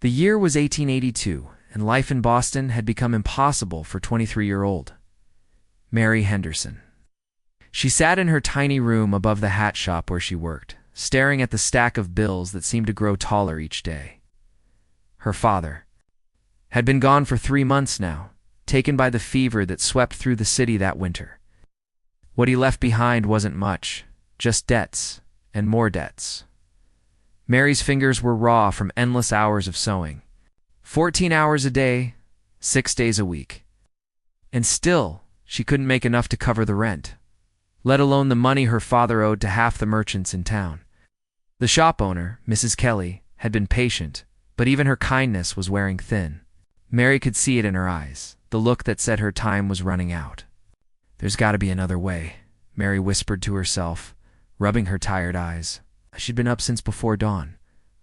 The year was 1882, and life in Boston had become impossible for 23-year-old Mary Henderson. She sat in her tiny room above the hat shop where she worked, staring at the stack of bills that seemed to grow taller each day. Her father had been gone for 3 months now, taken by the fever that swept through the city that winter. What he left behind wasn't much, just debts and more debts. Mary's fingers were raw from endless hours of sewing. 14 hours a day, 6 days a week. And still, she couldn't make enough to cover the rent, let alone the money her father owed to half the merchants in town. The shop owner, Mrs. Kelly, had been patient, but even her kindness was wearing thin. Mary could see it in her eyes, the look that said her time was running out. "There's got to be another way," Mary whispered to herself, rubbing her tired eyes. She'd been up since before dawn,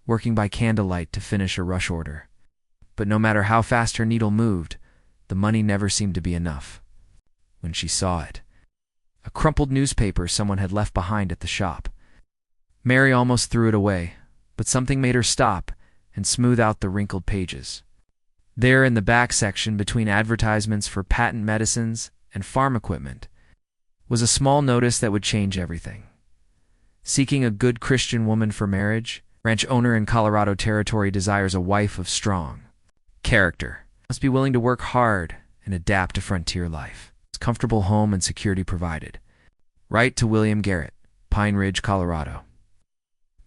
working by candlelight to finish a rush order. But no matter how fast her needle moved, the money never seemed to be enough. When she saw it, a crumpled newspaper someone had left behind at the shop. Mary almost threw it away, but something made her stop and smooth out the wrinkled pages. There in the back section, between advertisements for patent medicines and farm equipment, was a small notice that would change everything. Seeking a good Christian woman for marriage, ranch owner in Colorado Territory desires a wife of strong character. Must be willing to work hard and adapt to frontier life. Comfortable home and security provided. Write to William Garrett, Pine Ridge, Colorado.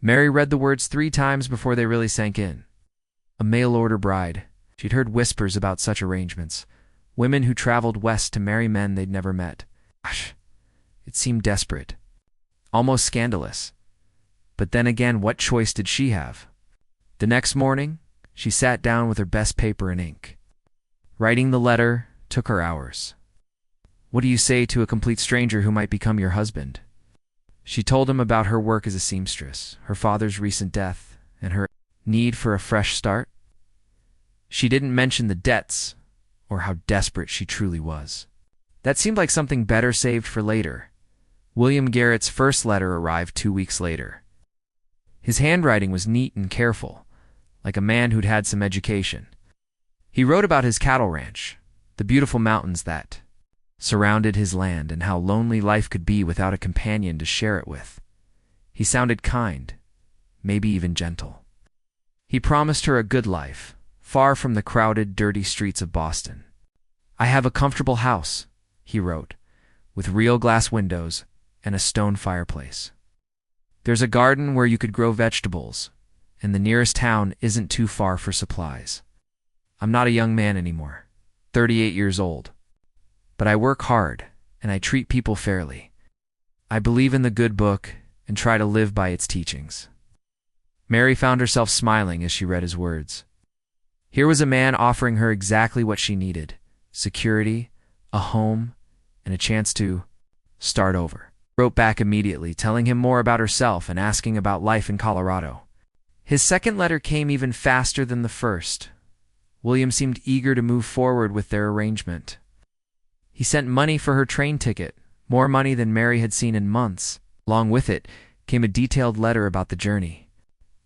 Mary read the words 3 times before they really sank in. A mail-order bride. She'd heard whispers about such arrangements. Women who traveled west to marry men they'd never met. Gosh, it seemed desperate. Almost scandalous. But then again, what choice did she have? The next morning, she sat down with her best paper and ink. Writing the letter took her hours. What do you say to a complete stranger who might become your husband? She told him about her work as a seamstress, her father's recent death, and her need for a fresh start. She didn't mention the debts or how desperate she truly was. That seemed like something better saved for later. William Garrett's first letter arrived 2 weeks later. His handwriting was neat and careful, like a man who'd had some education. He wrote about his cattle ranch, the beautiful mountains that surrounded his land, and how lonely life could be without a companion to share it with. He sounded kind, maybe even gentle. He promised her a good life, far from the crowded, dirty streets of Boston. "I have a comfortable house," he wrote, "with real glass windows and a stone fireplace. There's a garden where you could grow vegetables, and the nearest town isn't too far for supplies. I'm not a young man anymore, 38 years old. But I work hard, and I treat people fairly. I believe in the good book and try to live by its teachings." Mary found herself smiling as she read his words. Here was a man offering her exactly what she needed: security, a home, and a chance to start over. Wrote back immediately, telling him more about herself and asking about life in Colorado. His second letter came even faster than the first. William seemed eager to move forward with their arrangement. He sent money for her train ticket, more money than Mary had seen in months. Along with it came a detailed letter about the journey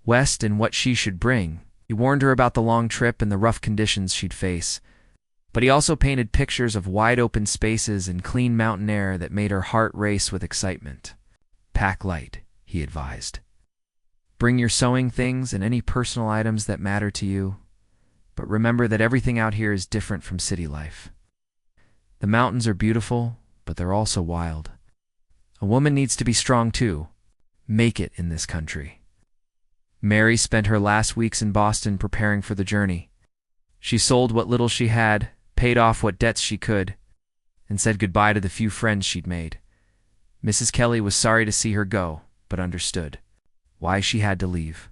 west and what she should bring. He warned her about the long trip and the rough conditions she'd face. But he also painted pictures of wide-open spaces and clean mountain air that made her heart race with excitement. "Pack light," he advised. "Bring your sewing things and any personal items that matter to you. But remember that everything out here is different from city life. The mountains are beautiful, but they're also wild. A woman needs to be strong too. Make it in this country." Mary spent her last weeks in Boston preparing for the journey. She sold what little she had, paid off what debts she could, and said goodbye to the few friends she'd made. Mrs. Kelly was sorry to see her go, but understood why she had to leave.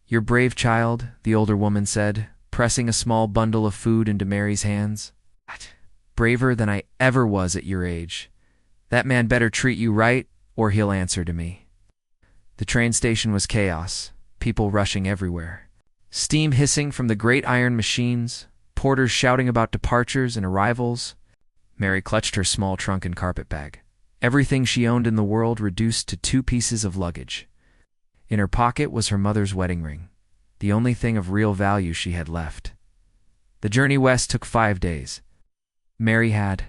"You're brave, child," the older woman said, pressing a small bundle of food into Mary's hands. "Braver than I ever was at your age. That man better treat you right, or he'll answer to me." The train station was chaos, people rushing everywhere. Steam hissing from the great iron machines, porters shouting about departures and arrivals. Mary clutched her small trunk and carpet bag. Everything she owned in the world reduced to 2 pieces of luggage. In her pocket was her mother's wedding ring, the only thing of real value she had left. The journey west took 5 days. Mary had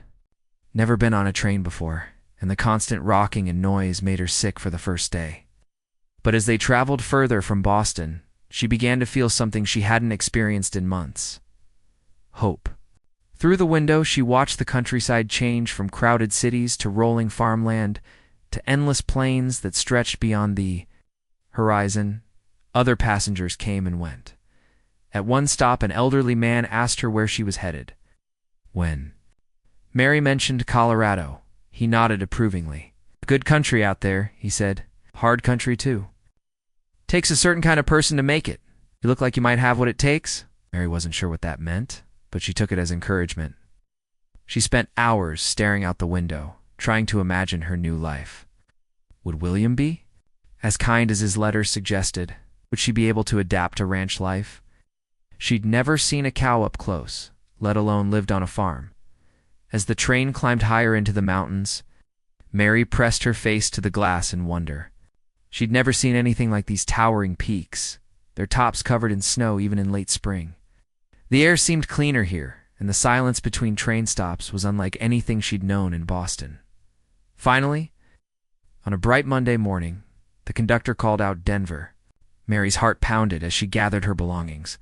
never been on a train before, and the constant rocking and noise made her sick for the first day. But as they traveled further from Boston, she began to feel something she hadn't experienced in months: hope. Through the window, she watched the countryside change from crowded cities to rolling farmland to endless plains that stretched beyond the horizon. Other passengers came and went. At one stop, an elderly man asked her where she was headed. When Mary mentioned Colorado, he nodded approvingly. "Good country out there," he said. "Hard country, too. Takes a certain kind of person to make it. You look like you might have what it takes." Mary wasn't sure what that meant, but she took it as encouragement. She spent hours staring out the window, trying to imagine her new life. Would William be as kind as his letters suggested? Would she be able to adapt to ranch life? She'd never seen a cow up close, let alone lived on a farm. As the train climbed higher into the mountains, Mary pressed her face to the glass in wonder. She'd never seen anything like these towering peaks, their tops covered in snow even in late spring. The air seemed cleaner here, and the silence between train stops was unlike anything she'd known in Boston. Finally, on a bright Monday morning, the conductor called out Denver. Mary's heart pounded as she gathered her belongings.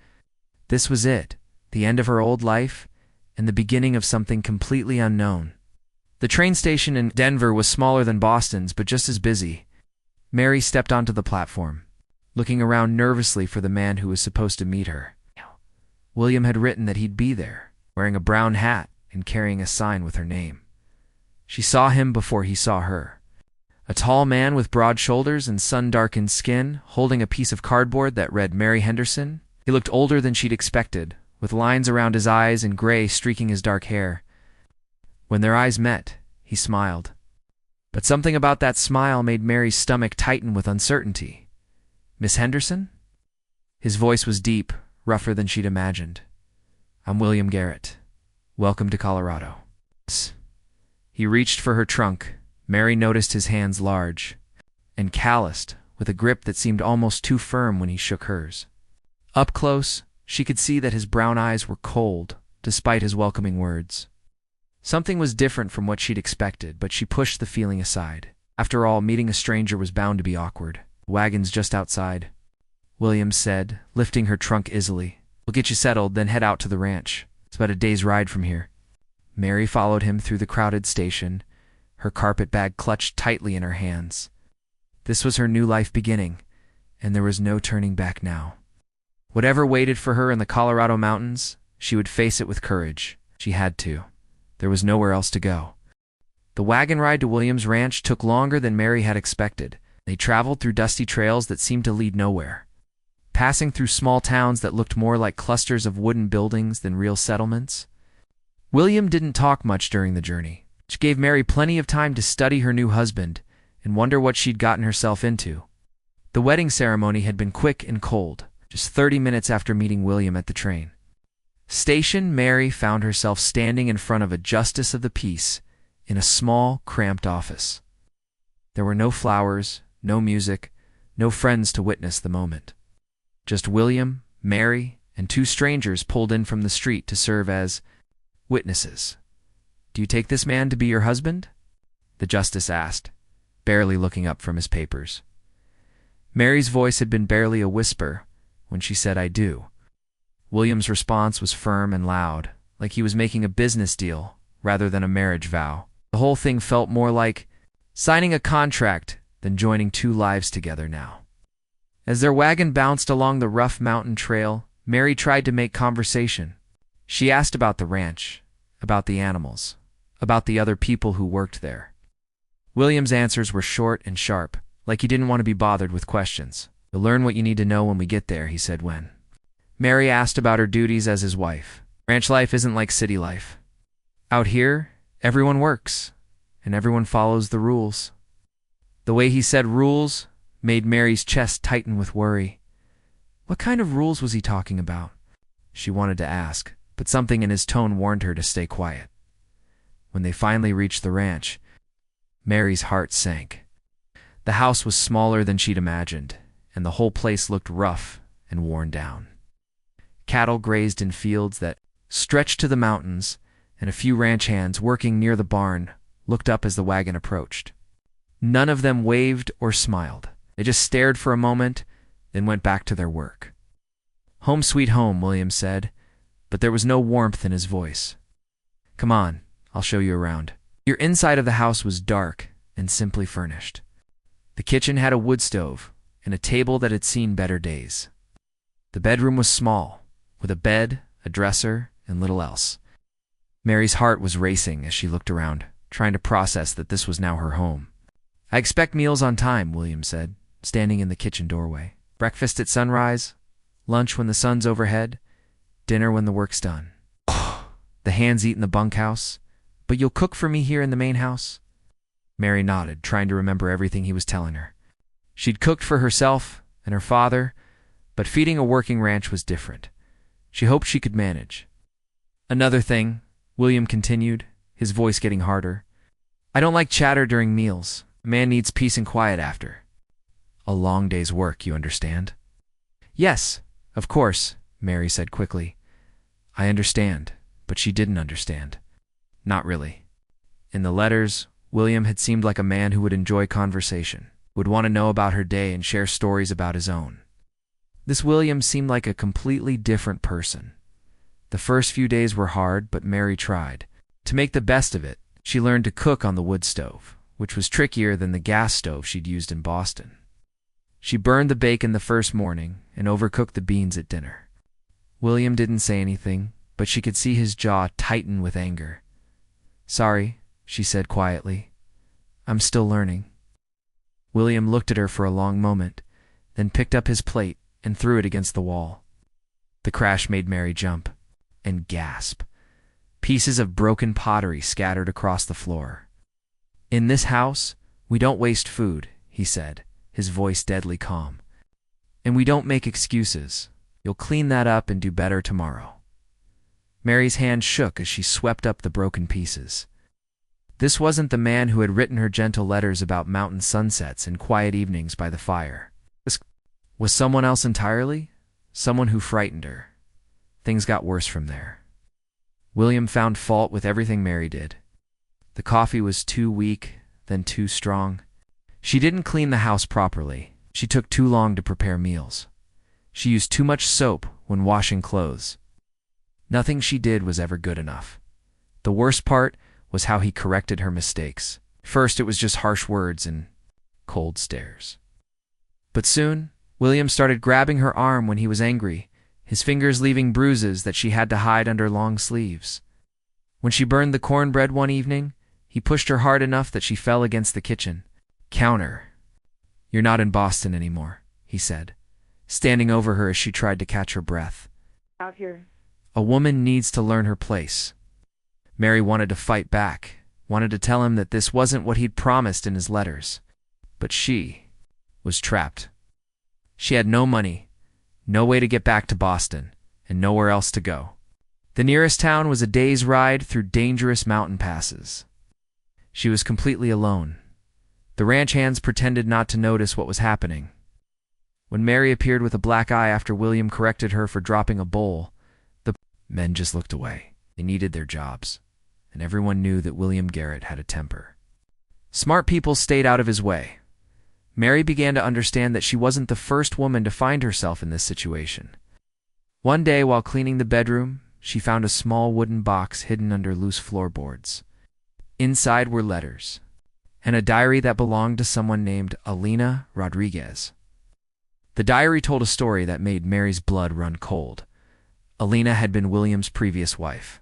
This was it, the end of her old life, and the beginning of something completely unknown. The train station in Denver was smaller than Boston's, but just as busy. Mary stepped onto the platform, looking around nervously for the man who was supposed to meet her. William had written that he'd be there, wearing a brown hat and carrying a sign with her name. She saw him before he saw her. A tall man with broad shoulders and sun-darkened skin, holding a piece of cardboard that read Mary Henderson. He looked older than she'd expected, with lines around his eyes and gray streaking his dark hair. When their eyes met, he smiled. But something about that smile made Mary's stomach tighten with uncertainty. "Miss Henderson?" His voice was deep, rougher than she'd imagined. "I'm William Garrett. Welcome to Colorado." He reached for her trunk. Mary noticed his hands large and calloused, with a grip that seemed almost too firm when he shook hers. Up close, she could see that his brown eyes were cold, despite his welcoming words. Something was different from what she'd expected, but she pushed the feeling aside. After all, meeting a stranger was bound to be awkward. "The wagon's just outside," William said, lifting her trunk easily. "We'll get you settled, then head out to the ranch. It's about a day's ride from here." Mary followed him through the crowded station, her carpet bag clutched tightly in her hands. This was her new life beginning, and there was no turning back now. Whatever waited for her in the Colorado mountains, she would face it with courage. She had to. There was nowhere else to go. The wagon ride to William's ranch took longer than Mary had expected. They traveled through dusty trails that seemed to lead nowhere, passing through small towns that looked more like clusters of wooden buildings than real settlements. William didn't talk much during the journey, which gave Mary plenty of time to study her new husband and wonder what she'd gotten herself into. The wedding ceremony had been quick and cold, just 30 minutes after meeting William at the train station. Mary found herself standing in front of a justice of the peace in a small, cramped office. There were no flowers, no music, no friends to witness the moment. Just William, Mary, and 2 strangers pulled in from the street to serve as witnesses. "Do you take this man to be your husband?" the justice asked, barely looking up from his papers. Mary's voice had been barely a whisper when she said, "I do." William's response was firm and loud, like he was making a business deal rather than a marriage vow. The whole thing felt more like signing a contract than joining 2 lives together now. As their wagon bounced along the rough mountain trail, Mary tried to make conversation. She asked about the ranch, about the animals, about the other people who worked there. William's answers were short and sharp, like he didn't want to be bothered with questions. "You'll learn what you need to know when we get there," he said when Mary asked about her duties as his wife. "Ranch life isn't like city life. Out here, everyone works, and everyone follows the rules." The way he said rules made Mary's chest tighten with worry. What kind of rules was he talking about? She wanted to ask, but something in his tone warned her to stay quiet. When they finally reached the ranch, Mary's heart sank. The house was smaller than she'd imagined, and the whole place looked rough and worn down. Cattle grazed in fields that stretched to the mountains, and a few ranch hands working near the barn looked up as the wagon approached. None of them waved or smiled. They just stared for a moment, then went back to their work. "Home sweet home," William said, but there was no warmth in his voice. "Come on, I'll show you around." Your inside of the house was dark and simply furnished. The kitchen had a wood stove and a table that had seen better days. The bedroom was small, with a bed, a dresser, and little else. Mary's heart was racing as she looked around, trying to process that this was now her home. "I expect meals on time," William said, standing in the kitchen doorway. "Breakfast at sunrise, lunch when the sun's overhead, dinner when the work's done. The hands eat in the bunkhouse, but you'll cook for me here in the main house?" Mary nodded, trying to remember everything he was telling her. She'd cooked for herself and her father, but feeding a working ranch was different. She hoped she could manage. "Another thing," William continued, his voice getting harder. "I don't like chatter during meals. A man needs peace and quiet after a long day's work, you understand?" "Yes, of course," Mary said quickly. "I understand," but she didn't understand. Not really. In the letters, William had seemed like a man who would enjoy conversation, would want to know about her day and share stories about his own. This William seemed like a completely different person. The first few days were hard, but Mary tried. To make the best of it, she learned to cook on the wood stove, which was trickier than the gas stove she'd used in Boston. She burned the bacon the first morning and overcooked the beans at dinner. William didn't say anything, but she could see his jaw tighten with anger. "Sorry," she said quietly. "I'm still learning." William looked at her for a long moment, then picked up his plate and threw it against the wall. The crash made Mary jump and gasp. Pieces of broken pottery scattered across the floor. "In this house, we don't waste food," he said, his voice deadly calm. "And we don't make excuses. You'll clean that up and do better tomorrow." Mary's hand shook as she swept up the broken pieces. This wasn't the man who had written her gentle letters about mountain sunsets and quiet evenings by the fire. This was someone else entirely, someone who frightened her. Things got worse from there. William found fault with everything Mary did. The coffee was too weak, then too strong. She didn't clean the house properly. She took too long to prepare meals. She used too much soap when washing clothes. Nothing she did was ever good enough. The worst part was how he corrected her mistakes. First, it was just harsh words and cold stares. But soon, William started grabbing her arm when he was angry, his fingers leaving bruises that she had to hide under long sleeves. When she burned the cornbread one evening, he pushed her hard enough that she fell against the kitchen counter. "You're not in Boston anymore," he said, standing over her as she tried to catch her breath. "Out here." "A woman needs to learn her place." Mary wanted to fight back, wanted to tell him that this wasn't what he'd promised in his letters. But she was trapped. She had no money, no way to get back to Boston, and nowhere else to go. The nearest town was a day's ride through dangerous mountain passes. She was completely alone. The ranch hands pretended not to notice what was happening. When Mary appeared with a black eye after William corrected her for dropping a bowl, the men just looked away. They needed their jobs, and everyone knew that William Garrett had a temper. Smart people stayed out of his way. Mary began to understand that she wasn't the first woman to find herself in this situation. One day, while cleaning the bedroom, she found a small wooden box hidden under loose floorboards. Inside were letters, and a diary that belonged to someone named Alina Rodriguez. The diary told a story that made Mary's blood run cold. Alina had been William's previous wife.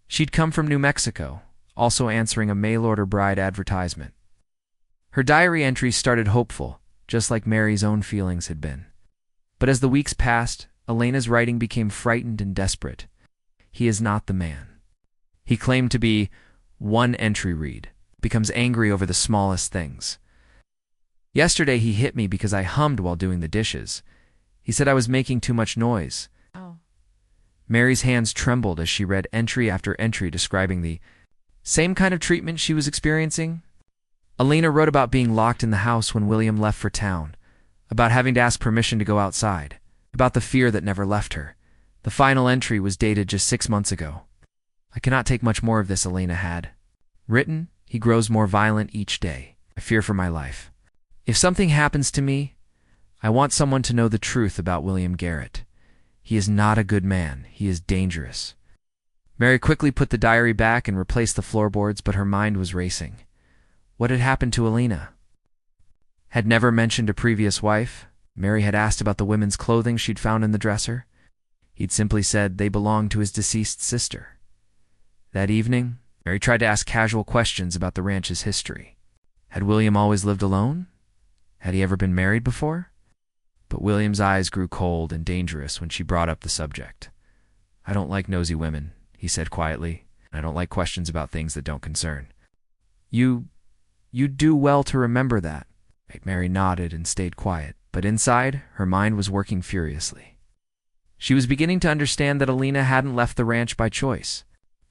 She'd come from New Mexico, also answering a mail-order bride advertisement. Her diary entries started hopeful, just like Mary's own feelings had been. But as the weeks passed, Elena's writing became frightened and desperate. "He is not the man." He claimed to be one entry read, becomes angry over the smallest things. "Yesterday he hit me because I hummed while doing the dishes. He said I was making too much noise." Oh. Mary's hands trembled as she read entry after entry describing the same kind of treatment she was experiencing. Alina wrote about being locked in the house when William left for town, about having to ask permission to go outside, about the fear that never left her. The final entry was dated just 6 months ago. I cannot take much more of this, Elena had written. He grows more violent each day. I fear for my life. If something happens to me, I want someone to know the truth about William Garrett. He is not a good man. He is dangerous. Mary quickly put the diary back and replaced the floorboards, but her mind was racing. What had happened to Elena? Had never mentioned a previous wife. Mary had asked about the women's clothing she'd found in the dresser. He'd simply said they belonged to his deceased sister. That evening, Mary tried to ask casual questions about the ranch's history. Had William always lived alone? Had he ever been married before? But William's eyes grew cold and dangerous when she brought up the subject. I don't like nosy women, he said quietly. I don't like questions about things that don't concern. You do well to remember that. Mary nodded and stayed quiet, but inside, her mind was working furiously. She was beginning to understand that Elena hadn't left the ranch by choice,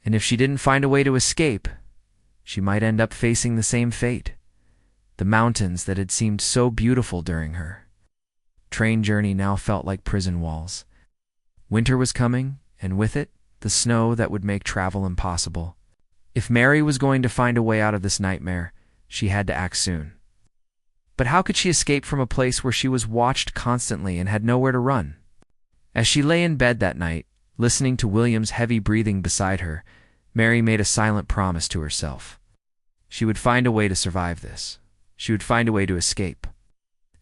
and if she didn't find a way to escape, she might end up facing the same fate. The mountains that had seemed so beautiful during her train journey now felt like prison walls. Winter was coming, and with it, the snow that would make travel impossible. If Mary was going to find a way out of this nightmare, she had to act soon. But how could she escape from a place where she was watched constantly and had nowhere to run? As she lay in bed that night, listening to William's heavy breathing beside her, Mary made a silent promise to herself. She would find a way to survive this. She would find a way to escape.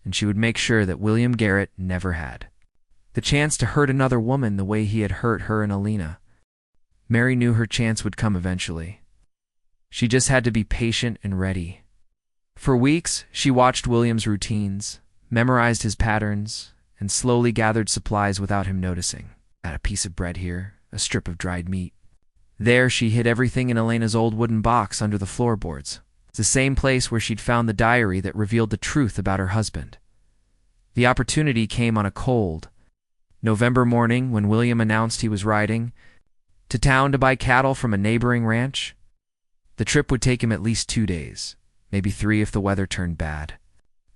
And she would make sure that William Garrett never had the chance to hurt another woman the way he had hurt her and Elena. Mary knew her chance would come eventually. She just had to be patient and ready. For weeks, she watched William's routines, memorized his patterns, and slowly gathered supplies without him noticing. Had a piece of bread here, a strip of dried meat. There, she hid everything in Elena's old wooden box under the floorboards. It's the same place where she'd found the diary that revealed the truth about her husband. The opportunity came on a cold November morning when William announced he was riding to town to buy cattle from a neighboring ranch. The trip would take him at least 2 days, maybe 3 if the weather turned bad.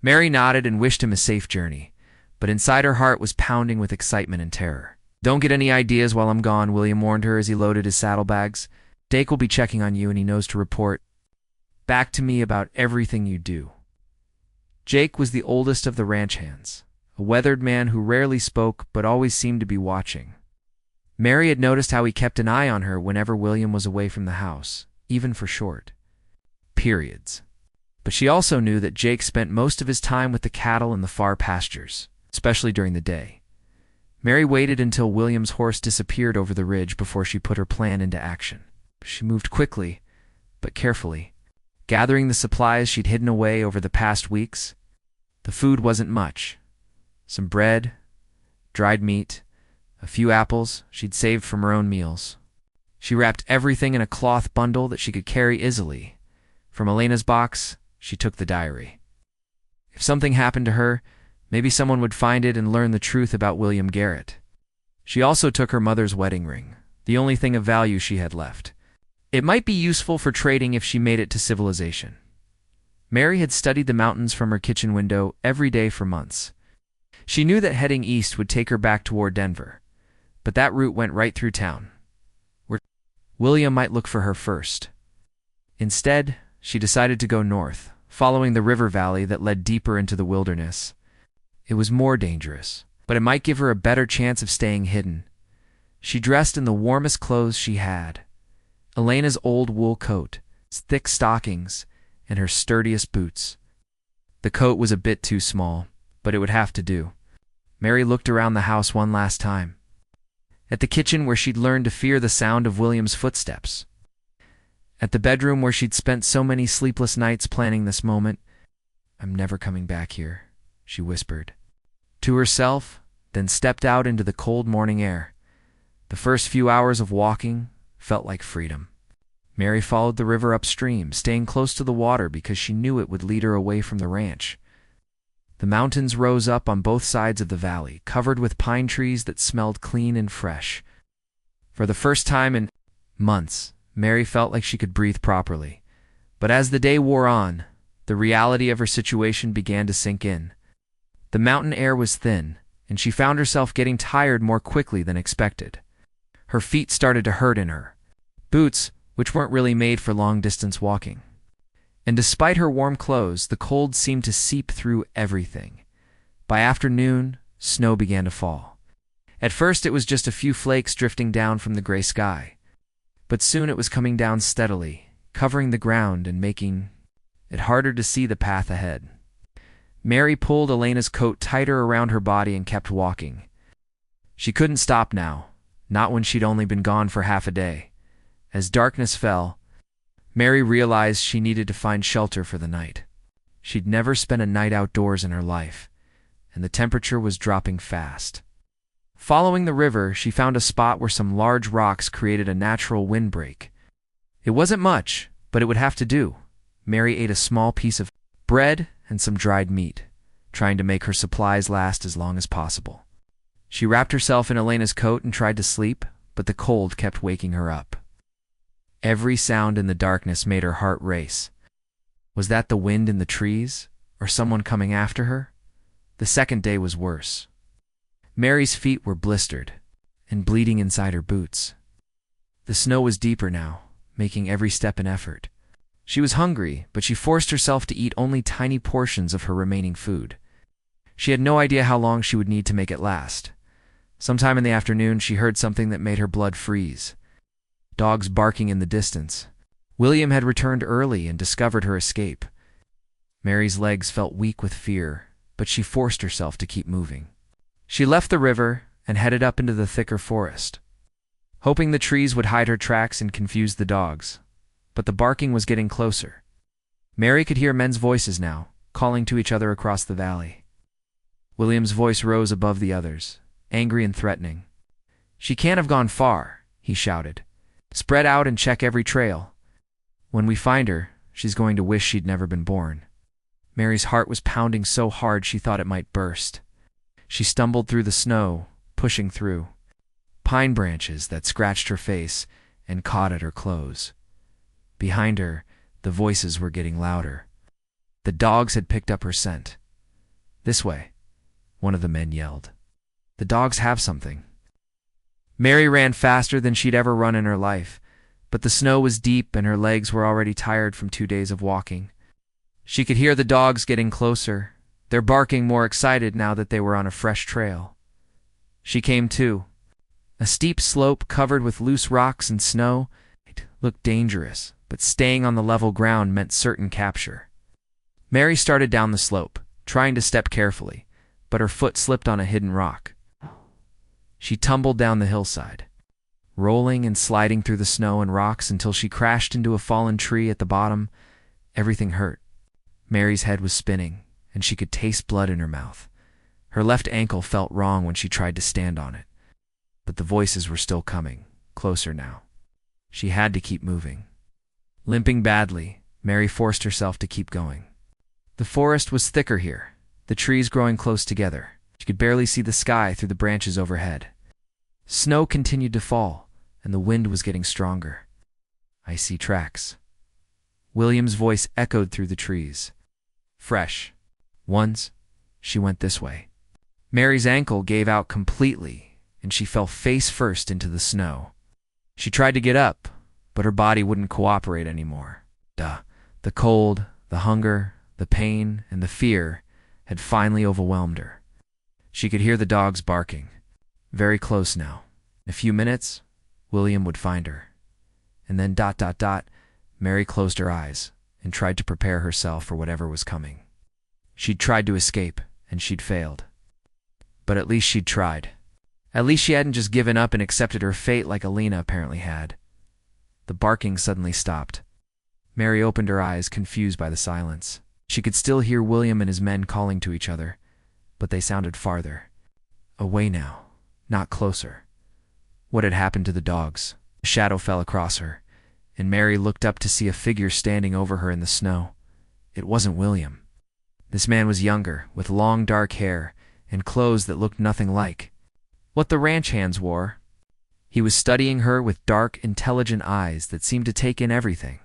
Mary nodded and wished him a safe journey, but inside her heart was pounding with excitement and terror. Don't get any ideas while I'm gone, William warned her as he loaded his saddlebags. Jake will be checking on you and he knows to report back to me about everything you do. Jake was the oldest of the ranch hands, a weathered man who rarely spoke but always seemed to be watching. Mary had noticed how he kept an eye on her whenever William was away from the house, even for short periods. But she also knew that Jake spent most of his time with the cattle in the far pastures, especially during the day. Mary waited until William's horse disappeared over the ridge before she put her plan into action. She moved quickly, but carefully, gathering the supplies she'd hidden away over the past weeks. The food wasn't much. Some bread, dried meat, a few apples she'd saved from her own meals. She wrapped everything in a cloth bundle that she could carry easily. From Elena's box, she took the diary. If something happened to her, maybe someone would find it and learn the truth about William Garrett. She also took her mother's wedding ring, the only thing of value she had left. It might be useful for trading if she made it to civilization. Mary had studied the mountains from her kitchen window every day for months. She knew that heading east would take her back toward Denver, but that route went right through town, where William might look for her first. Instead, she decided to go north, following the river valley that led deeper into the wilderness. It was more dangerous, but it might give her a better chance of staying hidden. She dressed in the warmest clothes she had. Elena's old wool coat, thick stockings, and her sturdiest boots. The coat was a bit too small, but it would have to do. Mary looked around the house one last time. At the kitchen where she'd learned to fear the sound of William's footsteps. At the bedroom where she'd spent so many sleepless nights planning this moment. I'm never coming back here, she whispered to herself, then stepped out into the cold morning air. The first few hours of walking felt like freedom. Mary followed the river upstream, staying close to the water because she knew it would lead her away from the ranch. The mountains rose up on both sides of the valley, covered with pine trees that smelled clean and fresh. For the first time in months, Mary felt like she could breathe properly. But as the day wore on, the reality of her situation began to sink in. The mountain air was thin, and she found herself getting tired more quickly than expected. Her feet started to hurt in her boots, which weren't really made for long-distance walking. And despite her warm clothes, the cold seemed to seep through everything. By afternoon, snow began to fall. At first it was just a few flakes drifting down from the gray sky, but soon it was coming down steadily, covering the ground and making it harder to see the path ahead. Mary pulled Elena's coat tighter around her body and kept walking. She couldn't stop now, not when she'd only been gone for half a day. As darkness fell, Mary realized she needed to find shelter for the night. She'd never spent a night outdoors in her life, and the temperature was dropping fast. Following the river, she found a spot where some large rocks created a natural windbreak. It wasn't much, but it would have to do. Mary ate a small piece of bread and some dried meat, trying to make her supplies last as long as possible. She wrapped herself in Elena's coat and tried to sleep, but the cold kept waking her up. Every sound in the darkness made her heart race. Was that the wind in the trees, or someone coming after her? The second day was worse. Mary's feet were blistered and bleeding inside her boots. The snow was deeper now, making every step an effort. She was hungry, but she forced herself to eat only tiny portions of her remaining food. She had no idea how long she would need to make it last. Sometime in the afternoon, she heard something that made her blood freeze. Dogs barking in the distance. William had returned early and discovered her escape. Mary's legs felt weak with fear, but she forced herself to keep moving. She left the river and headed up into the thicker forest, hoping the trees would hide her tracks and confuse the dogs. But the barking was getting closer. Mary could hear men's voices now, calling to each other across the valley. William's voice rose above the others, angry and threatening. "She can't have gone far," he shouted. "Spread out and check every trail. When we find her, she's going to wish she'd never been born." Mary's heart was pounding so hard she thought it might burst. She stumbled through the snow, pushing through pine branches that scratched her face and caught at her clothes. Behind her, the voices were getting louder. The dogs had picked up her scent. "This way," one of the men yelled. "The dogs have something." Mary ran faster than she'd ever run in her life, but the snow was deep and her legs were already tired from 2 days of walking. She could hear the dogs getting closer, their barking more excited now that they were on a fresh trail. She came to. A steep slope covered with loose rocks and snow. It looked dangerous, but staying on the level ground meant certain capture. Mary started down the slope, trying to step carefully, but her foot slipped on a hidden rock. She tumbled down the hillside, rolling and sliding through the snow and rocks until she crashed into a fallen tree at the bottom. Everything hurt. Mary's head was spinning, and she could taste blood in her mouth. Her left ankle felt wrong when she tried to stand on it. But the voices were still coming, closer now. She had to keep moving. Limping badly, Mary forced herself to keep going. The forest was thicker here, the trees growing close together. She could barely see the sky through the branches overhead. Snow continued to fall, and the wind was getting stronger. "I see tracks." William's voice echoed through the trees. "Fresh ones." She went this way. Mary's ankle gave out completely, and she fell face first into the snow. She tried to get up, but her body wouldn't cooperate anymore. The cold, the hunger, the pain, and the fear had finally overwhelmed her. She could hear the dogs barking. Very close now. In a few minutes, William would find her. And then ... Mary closed her eyes and tried to prepare herself for whatever was coming. She'd tried to escape, and she'd failed. But at least she'd tried. At least she hadn't just given up and accepted her fate like Elena apparently had. The barking suddenly stopped. Mary opened her eyes, confused by the silence. She could still hear William and his men calling to each other, but they sounded farther. Away now, not closer. What had happened to the dogs? A shadow fell across her, and Mary looked up to see a figure standing over her in the snow. It wasn't William. This man was younger, with long dark hair and clothes that looked nothing like what the ranch hands wore. He was studying her with dark, intelligent eyes that seemed to take in everything.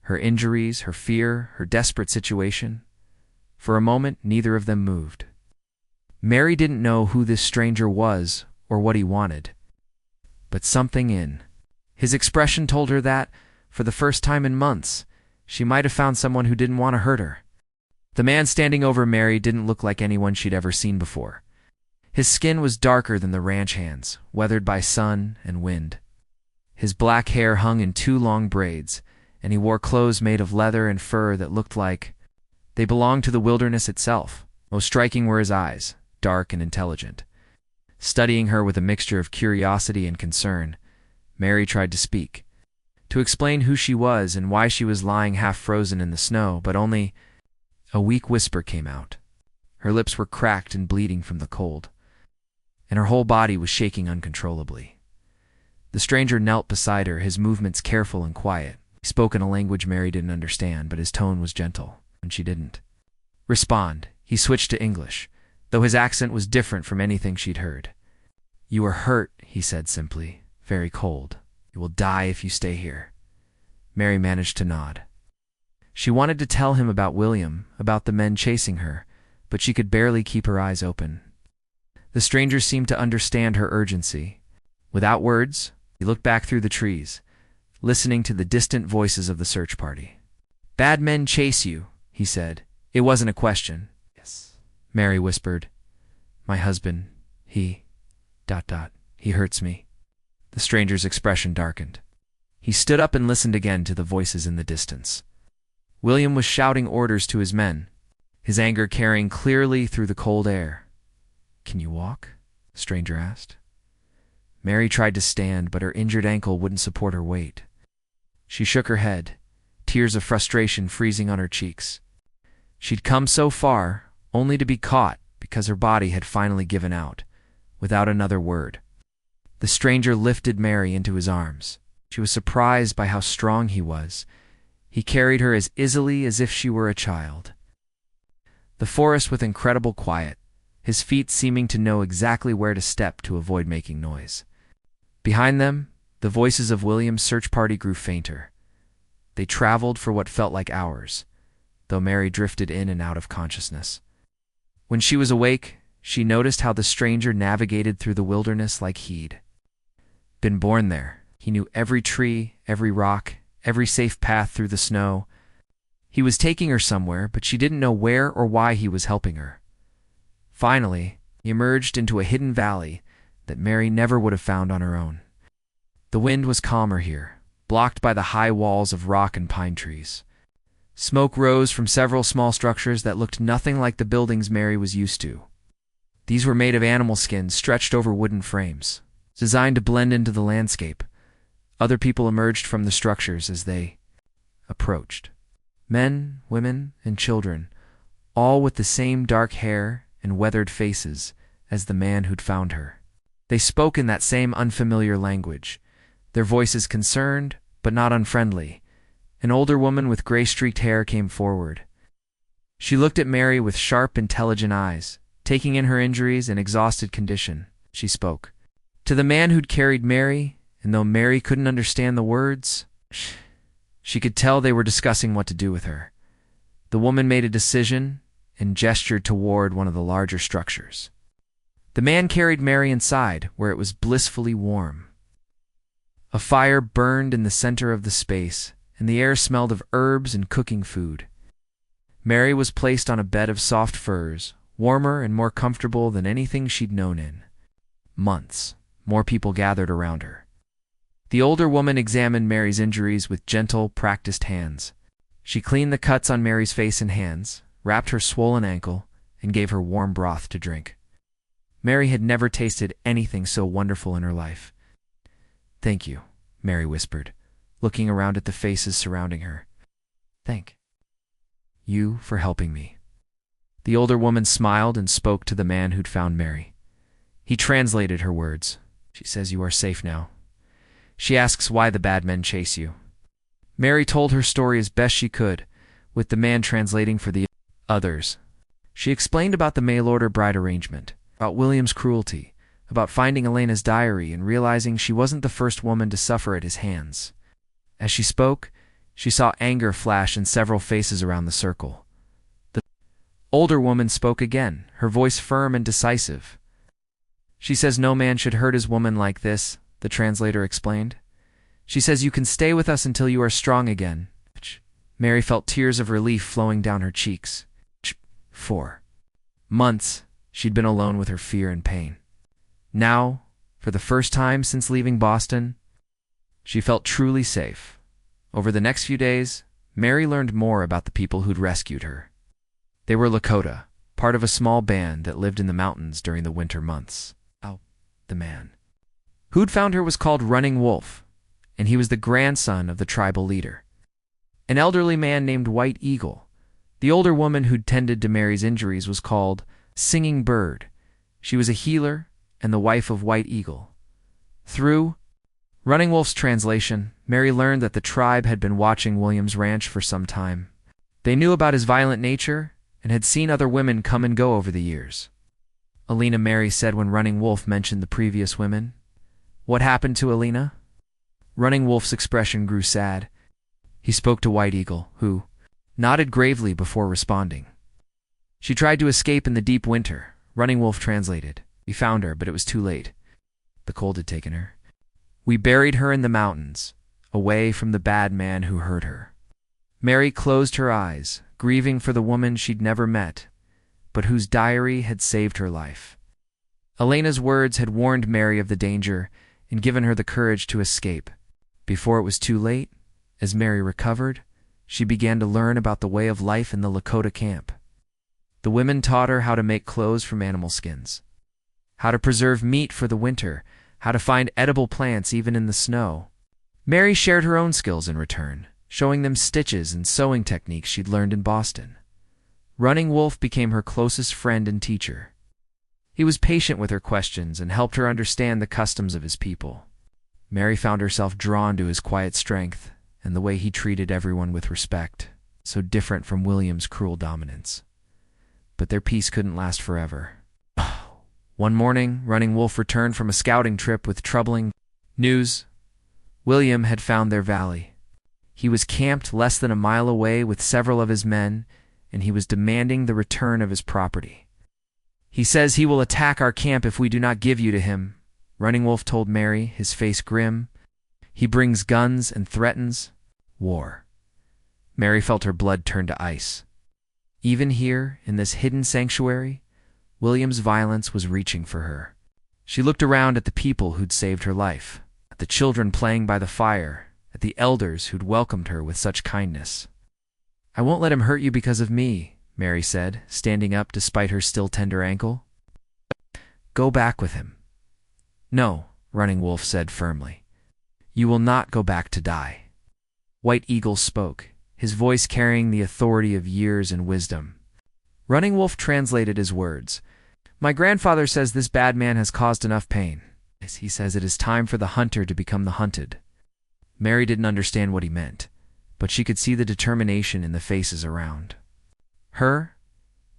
Her injuries, her fear, her desperate situation. For a moment, neither of them moved. Mary didn't know who this stranger was or what he wanted, but something in his expression told her that, for the first time in months, she might have found someone who didn't want to hurt her. The man standing over Mary didn't look like anyone she'd ever seen before. His skin was darker than the ranch hands, weathered by sun and wind. His black hair hung in 2 long braids, and he wore clothes made of leather and fur that looked like they belonged to the wilderness itself. Most striking were his eyes, dark and intelligent. Studying her with a mixture of curiosity and concern, Mary tried to speak, to explain who she was and why she was lying half frozen in the snow, but only a weak whisper came out. Her lips were cracked and bleeding from the cold, and her whole body was shaking uncontrollably. The stranger knelt beside her, his movements careful and quiet. He spoke in a language Mary didn't understand, but his tone was gentle, and she didn't respond. He switched to English, though his accent was different from anything she'd heard. "You are hurt," he said simply, "very cold. You will die if you stay here." Mary managed to nod. She wanted to tell him about William, about the men chasing her, but she could barely keep her eyes open. The stranger seemed to understand her urgency. Without words, he looked back through the trees, listening to the distant voices of the search party. "Bad men chase you," he said. It wasn't a question. "Yes," Mary whispered. "My husband, he hurts me." The stranger's expression darkened. He stood up and listened again to the voices in the distance. William was shouting orders to his men, his anger carrying clearly through the cold air. "Can you walk?" the stranger asked. Mary tried to stand, but her injured ankle wouldn't support her weight. She shook her head, tears of frustration freezing on her cheeks. She'd come so far, only to be caught because her body had finally given out, without another word. The stranger lifted Mary into his arms. She was surprised by how strong he was. He carried her as easily as if she were a child. The forest with incredible quiet, his feet seeming to know exactly where to step to avoid making noise. Behind them, the voices of William's search party grew fainter. They traveled for what felt like hours, though Mary drifted in and out of consciousness. When she was awake, she noticed how the stranger navigated through the wilderness like he'd been born there. He knew every tree, every rock, every safe path through the snow. He was taking her somewhere, but she didn't know where or why he was helping her. Finally, he emerged into a hidden valley that Mary never would have found on her own. The wind was calmer here, blocked by the high walls of rock and pine trees. Smoke rose from several small structures that looked nothing like the buildings Mary was used to. These were made of animal skins stretched over wooden frames, designed to blend into the landscape. Other people emerged from the structures as they approached. Men, women, and children, all with the same dark hair and weathered faces as the man who'd found her. They spoke in that same unfamiliar language, their voices concerned but not unfriendly. An older woman with gray-streaked hair came forward. She looked at Mary with sharp, intelligent eyes. Taking in her injuries and exhausted condition, she spoke. To the man who'd carried Mary, and though Mary couldn't understand the words, she could tell they were discussing what to do with her. The woman made a decision and gestured toward one of the larger structures. The man carried Mary inside, where it was blissfully warm. A fire burned in the center of the space, and the air smelled of herbs and cooking food. Mary was placed on a bed of soft furs, warmer and more comfortable than anything she'd known in months. More people gathered around her. The older woman examined Mary's injuries with gentle, practiced hands. She cleaned the cuts on Mary's face and hands, wrapped her swollen ankle, and gave her warm broth to drink. Mary had never tasted anything so wonderful in her life. "Thank you," Mary whispered, looking around at the faces surrounding her. "Thank you for helping me." The older woman smiled and spoke to the man who'd found Mary. He translated her words. "She says you are safe now. She asks why the bad men chase you." Mary told her story as best she could, with the man translating for the others. She explained about the mail-order-bride arrangement, about William's cruelty, about finding Elena's diary and realizing she wasn't the first woman to suffer at his hands. As she spoke, she saw anger flash in several faces around the circle. The Older woman spoke again, her voice firm and decisive. She says no man should hurt his woman like this, the translator explained. She says you can stay with us until you are strong again. Mary felt tears of relief flowing down her cheeks. For months, she'd been alone with her fear and pain. Now, for the first time since leaving Boston, she felt truly safe. Over the next few days, Mary learned more about the people who'd rescued her. They were Lakota, part of a small band that lived in the mountains during the winter months. The man who'd found her was called Running Wolf, and he was the grandson of the tribal leader, an elderly man named White Eagle. The older woman who'd tended to Mary's injuries was called Singing Bird. She was a healer and the wife of White Eagle. Through Running Wolf's translation, Mary learned that the tribe had been watching William's ranch for some time. They knew about his violent nature and had seen other women come and go over the years. Alina, Mary said when Running Wolf mentioned the previous women. What happened to Alina? Running Wolf's expression grew sad. He spoke to White Eagle, who nodded gravely before responding. She tried to escape in the deep winter. Running Wolf translated. We found her, but it was too late. The cold had taken her. We buried her in the mountains, away from the bad man who hurt her. Mary closed her eyes, grieving for the woman she'd never met, but whose diary had saved her life. Elena's words had warned Mary of the danger and given her the courage to escape. Before it was too late, as Mary recovered, she began to learn about the way of life in the Lakota camp. The women taught her how to make clothes from animal skins, how to preserve meat for the winter, how to find edible plants even in the snow. Mary shared her own skills in return, showing them stitches and sewing techniques she'd learned in Boston. Running Wolf became her closest friend and teacher. He was patient with her questions and helped her understand the customs of his people. Mary found herself drawn to his quiet strength and the way he treated everyone with respect, so different from William's cruel dominance. But their peace couldn't last forever. One morning, Running Wolf returned from a scouting trip with troubling news. William had found their valley. He was camped less than a mile away with several of his men, and he was demanding the return of his property. He says he will attack our camp if we do not give you to him, Running Wolf told Mary, his face grim. He brings guns and threatens war. Mary felt her blood turn to ice. Even here, in this hidden sanctuary, William's violence was reaching for her. She looked around at the people who'd saved her life, at the children playing by the fire, at the elders who'd welcomed her with such kindness. I won't let him hurt you because of me, Mary said, standing up despite her still tender ankle. Go back with him. No, Running Wolf said firmly. You will not go back to die. White Eagle spoke, his voice carrying the authority of years and wisdom. Running Wolf translated his words. My grandfather says this bad man has caused enough pain. He says it is time for the hunter to become the hunted. Mary didn't understand what he meant, but she could see the determination in the faces around her.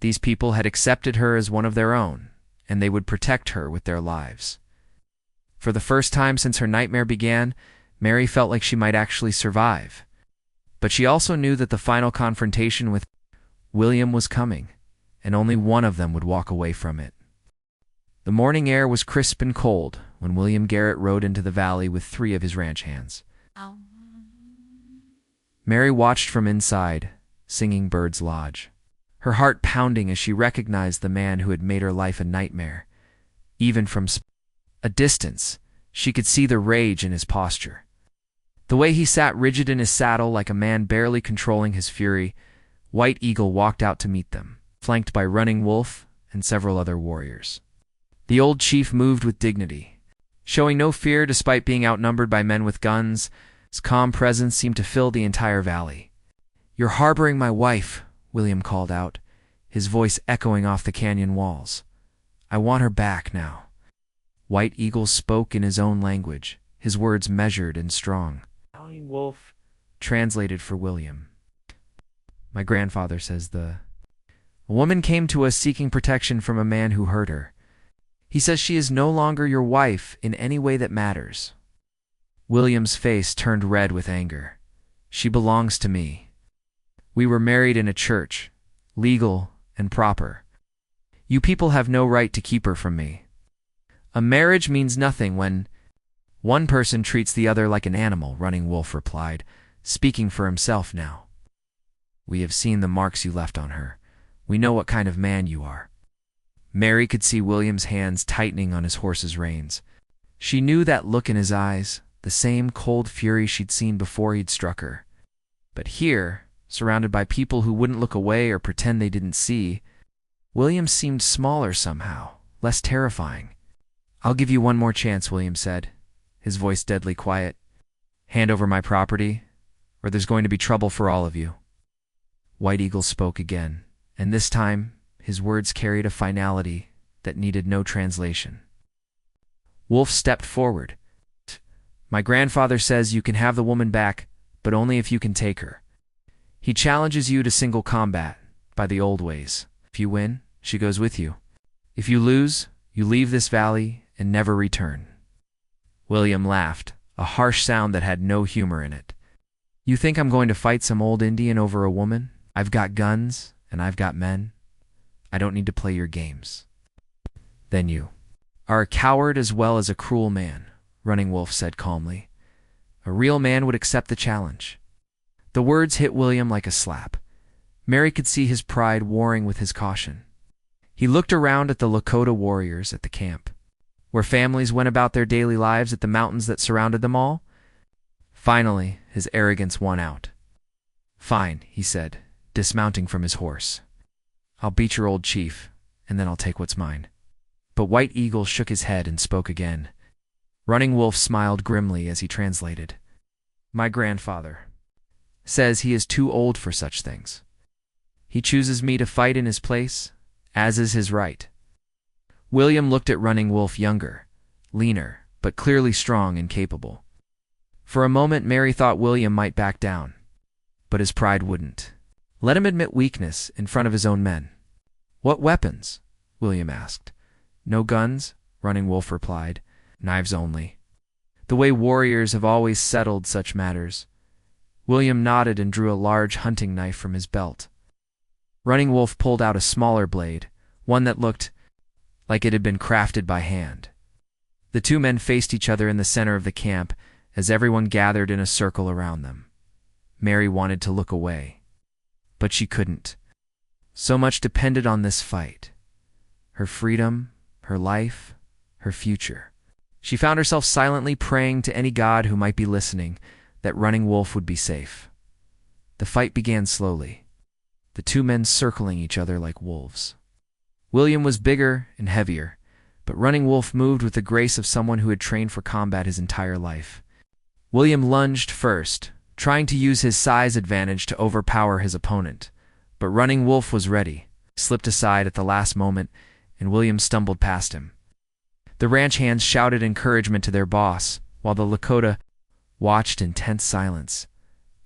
These people had accepted her as one of their own, and they would protect her with their lives. For the first time since her nightmare began, Mary felt like she might actually survive. But she also knew that the final confrontation with William was coming, and only one of them would walk away from it. The morning air was crisp and cold when William Garrett rode into the valley with 3 of his ranch hands. Mary watched from inside, Singing Bird's lodge, her heart pounding as she recognized the man who had made her life a nightmare. Even from a distance, she could see the rage in his posture. The way he sat rigid in his saddle like a man barely controlling his fury. White Eagle walked out to meet them, flanked by Running Wolf and several other warriors. The old chief moved with dignity, showing no fear despite being outnumbered by men with guns. His calm presence seemed to fill the entire valley. You're harboring my wife, William called out, his voice echoing off the canyon walls. I want her back now. White Eagle spoke in his own language, his words measured and strong. Wolf translated for William. My grandfather says a woman came to us seeking protection from a man who hurt her. He says she is no longer your wife in any way that matters. William's face turned red with anger. She belongs to me. We were married in a church, legal and proper. You people have no right to keep her from me. A marriage means nothing when one person treats the other like an animal, Running Wolf replied, speaking for himself now. We have seen the marks you left on her. We know what kind of man you are. Mary could see William's hands tightening on his horse's reins. She knew that look in his eyes, the same cold fury she'd seen before he'd struck her. But here, surrounded by people who wouldn't look away or pretend they didn't see, William seemed smaller somehow, less terrifying. I'll give you one more chance, William said, his voice deadly quiet. Hand over my property, or there's going to be trouble for all of you. White Eagle spoke again, and this time his words carried a finality that needed no translation. Wolf stepped forward. My grandfather says you can have the woman back, but only if you can take her. He challenges you to single combat, by the old ways. If you win, she goes with you. If you lose, you leave this valley and never return. William laughed, a harsh sound that had no humor in it. You think I'm going to fight some old Indian over a woman? I've got guns, and I've got men. I don't need to play your games. Then you are a coward as well as a cruel man, Running Wolf said calmly. A real man would accept the challenge. The words hit William like a slap. Mary could see his pride warring with his caution. He looked around at the Lakota warriors at the camp, where families went about their daily lives at the mountains that surrounded them all. Finally, his arrogance won out. Fine, he said, dismounting from his horse. I'll beat your old chief, and then I'll take what's mine. But White Eagle shook his head and spoke again. Running Wolf smiled grimly as he translated. My grandfather says he is too old for such things. He chooses me to fight in his place, as is his right. William looked at Running Wolf, younger, leaner, but clearly strong and capable. For a moment Mary thought William might back down, but his pride wouldn't. Let him admit weakness in front of his own men. What weapons? William asked. No guns, Running Wolf replied. Knives only. The way warriors have always settled such matters. William nodded and drew a large hunting knife from his belt. Running Wolf pulled out a smaller blade, one that looked like it had been crafted by hand. The two men faced each other in the center of the camp as everyone gathered in a circle around them. Mary wanted to look away, but she couldn't. So much depended on this fight. Her freedom, her life, her future. She found herself silently praying to any god who might be listening that Running Wolf would be safe. The fight began slowly, the two men circling each other like wolves. William was bigger and heavier, but Running Wolf moved with the grace of someone who had trained for combat his entire life. William lunged first, trying to use his size advantage to overpower his opponent, but Running Wolf was ready, slipped aside at the last moment, and William stumbled past him. The ranch hands shouted encouragement to their boss, while the Lakota watched in tense silence.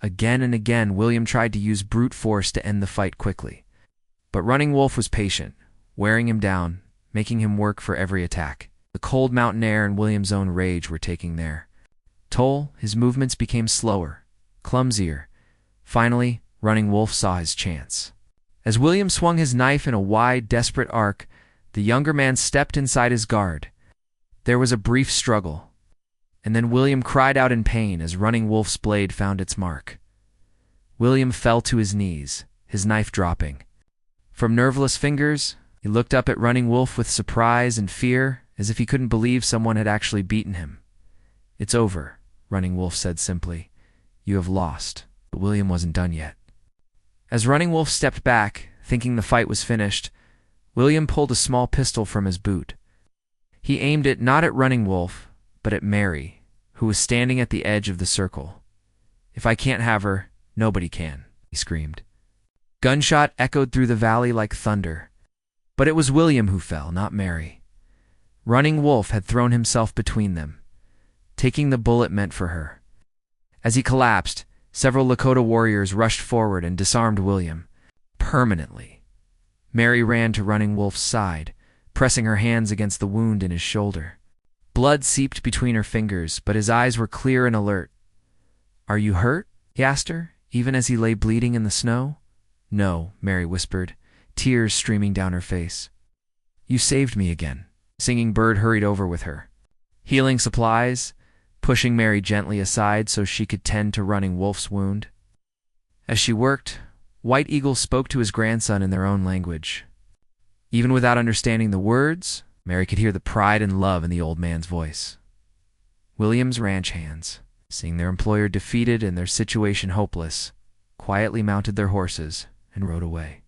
Again and again, William tried to use brute force to end the fight quickly. But Running Wolf was patient, wearing him down, making him work for every attack. The cold mountain air and William's own rage were taking their toll. His movements became slower, clumsier. Finally, Running Wolf saw his chance. As William swung his knife in a wide, desperate arc, the younger man stepped inside his guard. There was a brief struggle, and then William cried out in pain as Running Wolf's blade found its mark. William fell to his knees, his knife dropping. From nerveless fingers, he looked up at Running Wolf with surprise and fear, as if he couldn't believe someone had actually beaten him. It's over, Running Wolf said simply. You have lost. But William wasn't done yet. As Running Wolf stepped back, thinking the fight was finished, William pulled a small pistol from his boot. He aimed it not at Running Wolf, but at Mary, who was standing at the edge of the circle. If I can't have her, nobody can, he screamed. Gunshot echoed through the valley like thunder. But it was William who fell, not Mary. Running Wolf had thrown himself between them, taking the bullet meant for her. As he collapsed, several Lakota warriors rushed forward and disarmed William permanently. Mary ran to Running Wolf's side, pressing her hands against the wound in his shoulder. Blood seeped between her fingers, but his eyes were clear and alert. Are you hurt? He asked her, even as he lay bleeding in the snow. No, Mary whispered, tears streaming down her face. "You saved me again." Singing Bird hurried over with her. Healing supplies, pushing Mary gently aside so she could tend to Running Wolf's wound. As she worked, White Eagle spoke to his grandson in their own language. Even without understanding the words, Mary could hear the pride and love in the old man's voice. William's ranch hands, seeing their employer defeated and their situation hopeless, quietly mounted their horses and rode away.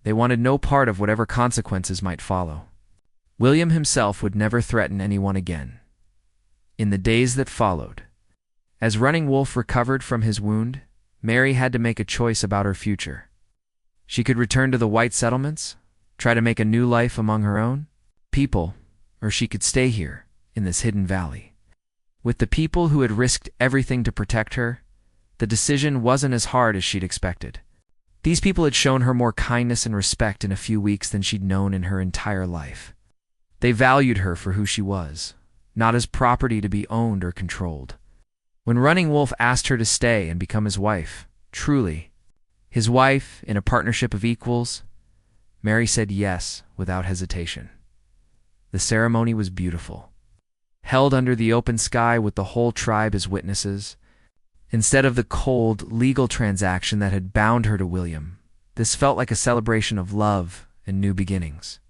They wanted no part of whatever consequences might follow. William himself would never threaten anyone again. In the days that followed, as Running Wolf recovered from his wound, Mary had to make a choice about her future. She could return to the white settlements, try to make a new life among her own people, or she could stay here, in this hidden valley. With the people who had risked everything to protect her, the decision wasn't as hard as she'd expected. These people had shown her more kindness and respect in a few weeks than she'd known in her entire life. They valued her for who she was, not as property to be owned or controlled. When Running Wolf asked her to stay and become his wife, truly, his wife in a partnership of equals, Mary said yes without hesitation. The ceremony was beautiful. Held under the open sky with the whole tribe as witnesses, instead of the cold, legal transaction that had bound her to William, this felt like a celebration of love and new beginnings.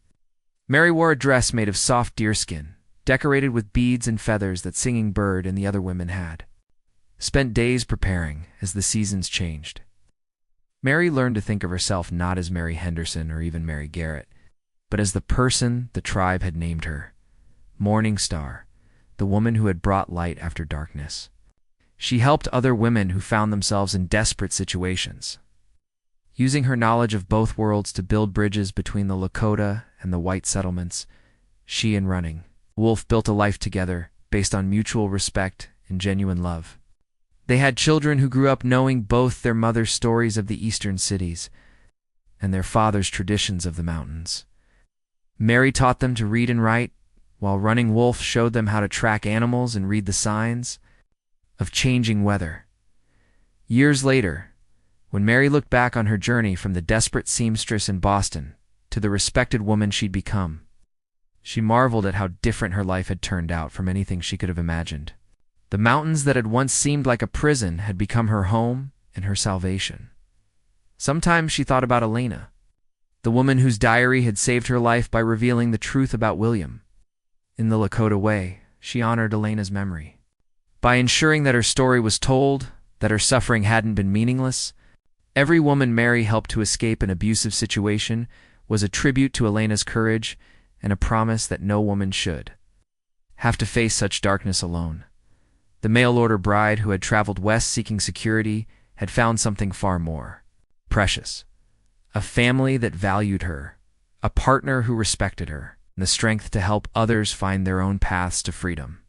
Mary wore a dress made of soft deerskin, decorated with beads and feathers that Singing Bird and the other women had. Spent days preparing as the seasons changed. Mary learned to think of herself not as Mary Henderson or even Mary Garrett, but as the person the tribe had named her, Morning Star, the woman who had brought light after darkness. She helped other women who found themselves in desperate situations. Using her knowledge of both worlds to build bridges between the Lakota and the white settlements, she and Running Wolf built a life together based on mutual respect and genuine love. They had children who grew up knowing both their mother's stories of the eastern cities and their father's traditions of the mountains. Mary taught them to read and write, while Running Wolf showed them how to track animals and read the signs of changing weather. Years later, when Mary looked back on her journey from the desperate seamstress in Boston to the respected woman she'd become, she marveled at how different her life had turned out from anything she could have imagined. The mountains that had once seemed like a prison had become her home and her salvation. Sometimes she thought about Elena, the woman whose diary had saved her life by revealing the truth about William. In the Lakota way, she honored Elena's memory. By ensuring that her story was told, that her suffering hadn't been meaningless, every woman Mary helped to escape an abusive situation was a tribute to Elena's courage and a promise that no woman should have to face such darkness alone. The mail-order bride who had traveled west seeking security had found something far more precious. A family that valued her, a partner who respected her, and the strength to help others find their own paths to freedom.